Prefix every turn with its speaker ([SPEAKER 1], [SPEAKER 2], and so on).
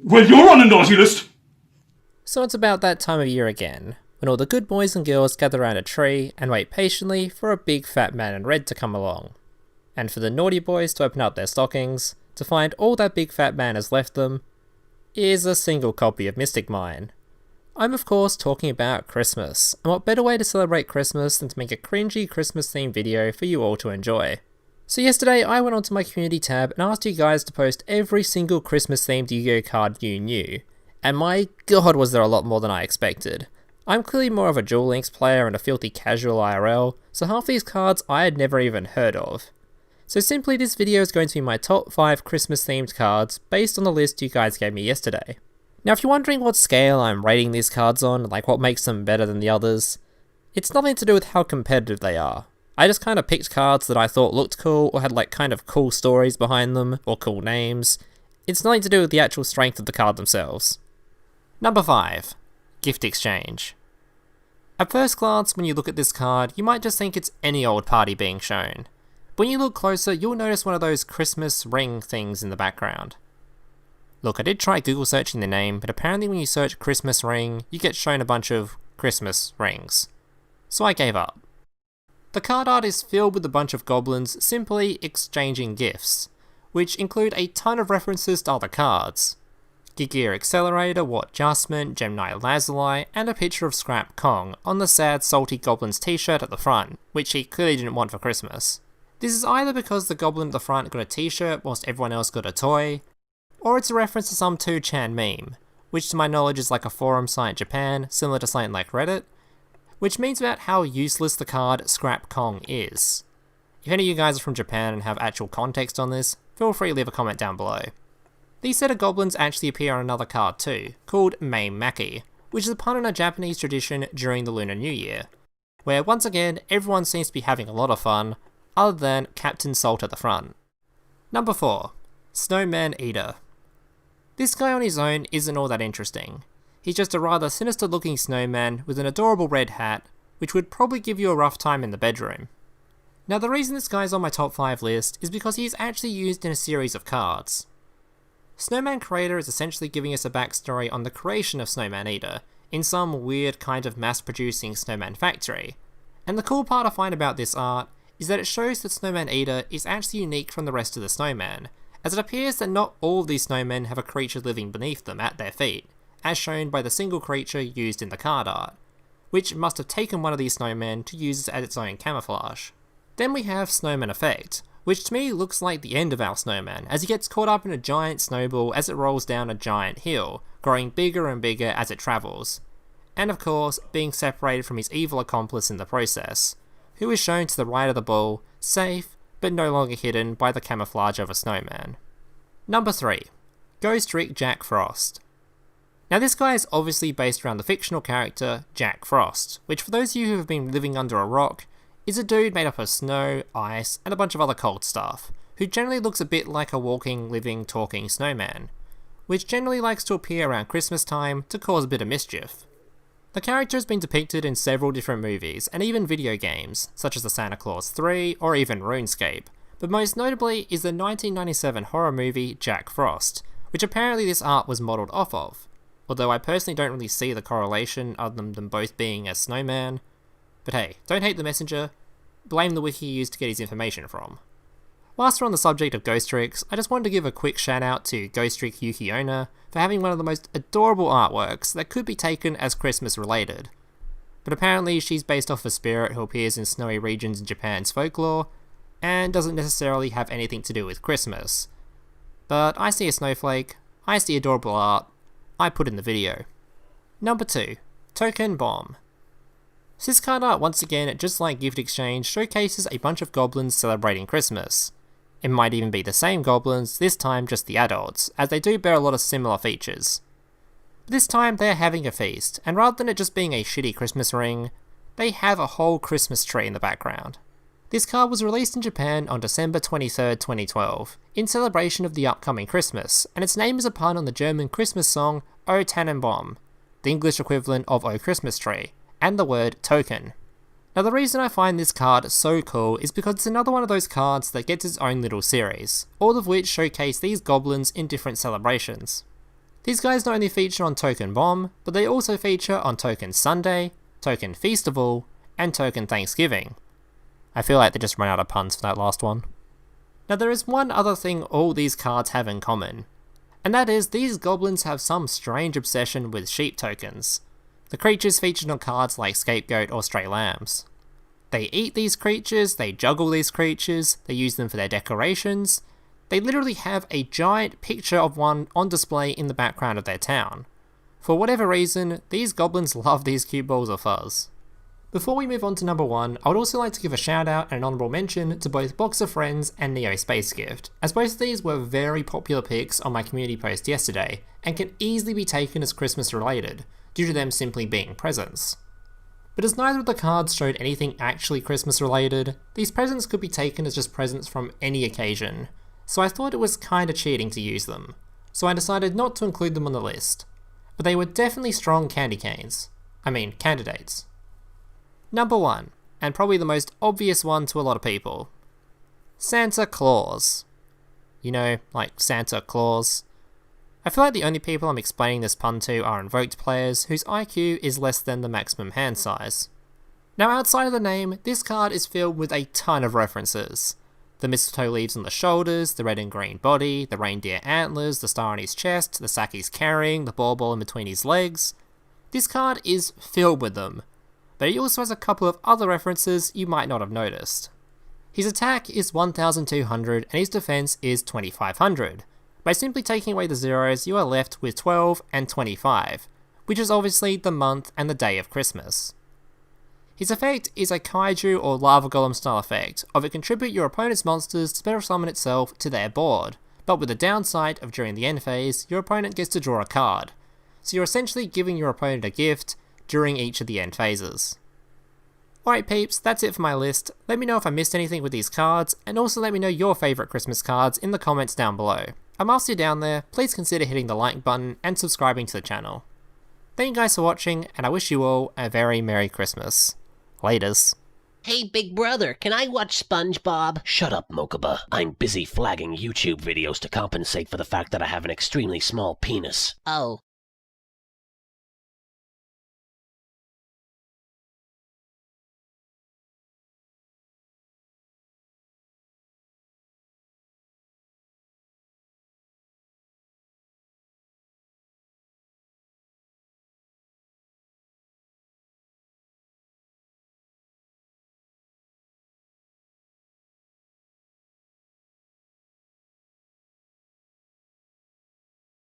[SPEAKER 1] Well, you're on a naughty list!
[SPEAKER 2] So it's about that time of year again, when all the good boys and girls gather around a tree and wait patiently for a big fat man in red to come along. And for the naughty boys to open up their stockings, to find all that big fat man has left them, is a single copy of Mystic Mine. I'm of course talking about Christmas, and what better way to celebrate Christmas than to make a cringy Christmas themed video for you all to enjoy. So yesterday I went onto my community tab and asked you guys to post every single Christmas themed Yu-Gi-Oh card you knew, and my god was there a lot more than I expected. I'm clearly more of a Duel Links player and a filthy casual IRL, so half these cards I had never even heard of. So simply this video is going to be my top 5 Christmas themed cards based on the list you guys gave me yesterday. Now if you're wondering what scale I'm rating these cards on, like what makes them better than the others, it's nothing to do with how competitive they are. I just kind of picked cards that I thought looked cool or had like kind of cool stories behind them, or cool names. It's nothing to do with the actual strength of the card themselves. Number 5. Gift Exchange. At first glance when you look at this card, you might just think it's any old party being shown. But when you look closer, you'll notice one of those Christmas ring things in the background. Look, I did try Google searching the name, but apparently when you search Christmas ring, you get shown a bunch of Christmas rings. So I gave up. The card art is filled with a bunch of goblins simply exchanging gifts, which include a ton of references to other cards. Gear Accelerator, What Adjustment, Gemini Lazuli, and a picture of Scrap Kong on the sad salty goblin's t-shirt at the front, which he clearly didn't want for Christmas. This is either because the goblin at the front got a t-shirt whilst everyone else got a toy, or it's a reference to some 2chan meme, which to my knowledge is like a forum site in Japan, similar to something like Reddit, which means about how useless the card Scrap Kong is. If any of you guys are from Japan and have actual context on this, feel free to leave a comment down below. These set of goblins actually appear on another card too, called Mei Maki, which is a pun on a Japanese tradition during the Lunar New Year, where once again everyone seems to be having a lot of fun, other than Captain Salt at the front. Number 4. Snowman Eater. This guy on his own isn't all that interesting. He's just a rather sinister looking snowman with an adorable red hat, which would probably give you a rough time in the bedroom. Now the reason this guy's on my top 5 list is because he is actually used in a series of cards. Snowman Creator is essentially giving us a backstory on the creation of Snowman Eater, in some weird kind of mass-producing snowman factory. And the cool part I find about this art is that it shows that Snowman Eater is actually unique from the rest of the snowman, as it appears that not all of these snowmen have a creature living beneath them at their feet, as shown by the single creature used in the card art, which must have taken one of these snowmen to use as its own camouflage. Then we have Snowman Effect, which to me looks like the end of our snowman, as he gets caught up in a giant snowball as it rolls down a giant hill, growing bigger and bigger as it travels, and of course being separated from his evil accomplice in the process, who is shown to the right of the ball, safe, but no longer hidden by the camouflage of a snowman. Number 3. Ghost Rick Jack Frost. Now this guy is obviously based around the fictional character Jack Frost, which for those of you who have been living under a rock, is a dude made up of snow, ice, and a bunch of other cold stuff, who generally looks a bit like a walking, living, talking snowman, which generally likes to appear around Christmas time to cause a bit of mischief. The character has been depicted in several different movies and even video games, such as the Santa Claus 3 or even RuneScape, but most notably is the 1997 horror movie Jack Frost, which apparently this art was modelled off of, although I personally don't really see the correlation other than them both being a snowman. But hey, don't hate the messenger, blame the wiki he used to get his information from. Whilst we're on the subject of Ghost Ricks, I just wanted to give a quick shout out to Ghost Rick YUGIOH for having one of the most adorable artworks that could be taken as Christmas related. But apparently she's based off a spirit who appears in snowy regions in Japan's folklore, and doesn't necessarily have anything to do with Christmas. But I see a snowflake, I see adorable art, I put in the video. Number 2. Token Bomb. This card art once again, just like Gift Exchange, showcases a bunch of goblins celebrating Christmas. It might even be the same goblins, this time just the adults, as they do bear a lot of similar features. But this time they are having a feast, and rather than it just being a shitty Christmas ring, they have a whole Christmas tree in the background. This card was released in Japan on December 23rd, 2012, in celebration of the upcoming Christmas, and its name is a pun on the German Christmas song O Tannenbaum, the English equivalent of O Christmas Tree, and the word token. Now the reason I find this card so cool is because it's another one of those cards that gets its own little series, all of which showcase these goblins in different celebrations. These guys not only feature on Token Bomb, but they also feature on Token Sunday, Token Feastival, and Token Thanksgiving. I feel like they just ran out of puns for that last one. Now there is one other thing all these cards have in common, and that is these goblins have some strange obsession with sheep tokens, the creatures featured on cards like Scapegoat or Stray Lambs. They eat these creatures, they juggle these creatures, they use them for their decorations. They literally have a giant picture of one on display in the background of their town. For whatever reason, these goblins love these cute balls of fuzz. Before we move on to number 1, I would also like to give a shout out and an honourable mention to both Box of Friends and Neo Space Gift, as both of these were very popular picks on my community post yesterday, and can easily be taken as Christmas related, due to them simply being presents. But as neither of the cards showed anything actually Christmas related, these presents could be taken as just presents from any occasion, so I thought it was kinda cheating to use them, so I decided not to include them on the list. But they were definitely strong candidates. Number 1, and probably the most obvious one to a lot of people. Santa Claus. You know, like Santa Claus. I feel like the only people I'm explaining this pun to are Invoked players whose IQ is less than the maximum hand size. Now outside of the name, this card is filled with a ton of references. The mistletoe leaves on the shoulders, the red and green body, the reindeer antlers, the star on his chest, the sack he's carrying, the ball in between his legs. This card is filled with them, but he also has a couple of other references you might not have noticed. His attack is 1200 and his defense is 2500. By simply taking away the zeros, you are left with 12 and 25, which is obviously the month and the day of Christmas. His effect is a kaiju or lava golem style effect of it contribute your opponent's monsters to special summon itself to their board, but with the downside of during the end phase, your opponent gets to draw a card. So you're essentially giving your opponent a gift during each of the end phases. Alright peeps, that's it for my list. Let me know if I missed anything with these cards, and also let me know your favourite Christmas cards in the comments down below. And whilst you're down there, please consider hitting the like button and subscribing to the channel. Thank you guys for watching, and I wish you all a very Merry Christmas. Laters.
[SPEAKER 1] Hey, big brother, can I watch SpongeBob?
[SPEAKER 3] Shut up, Mokuba. I'm busy flagging YouTube videos to compensate for the fact that I have an extremely small penis.
[SPEAKER 1] Oh.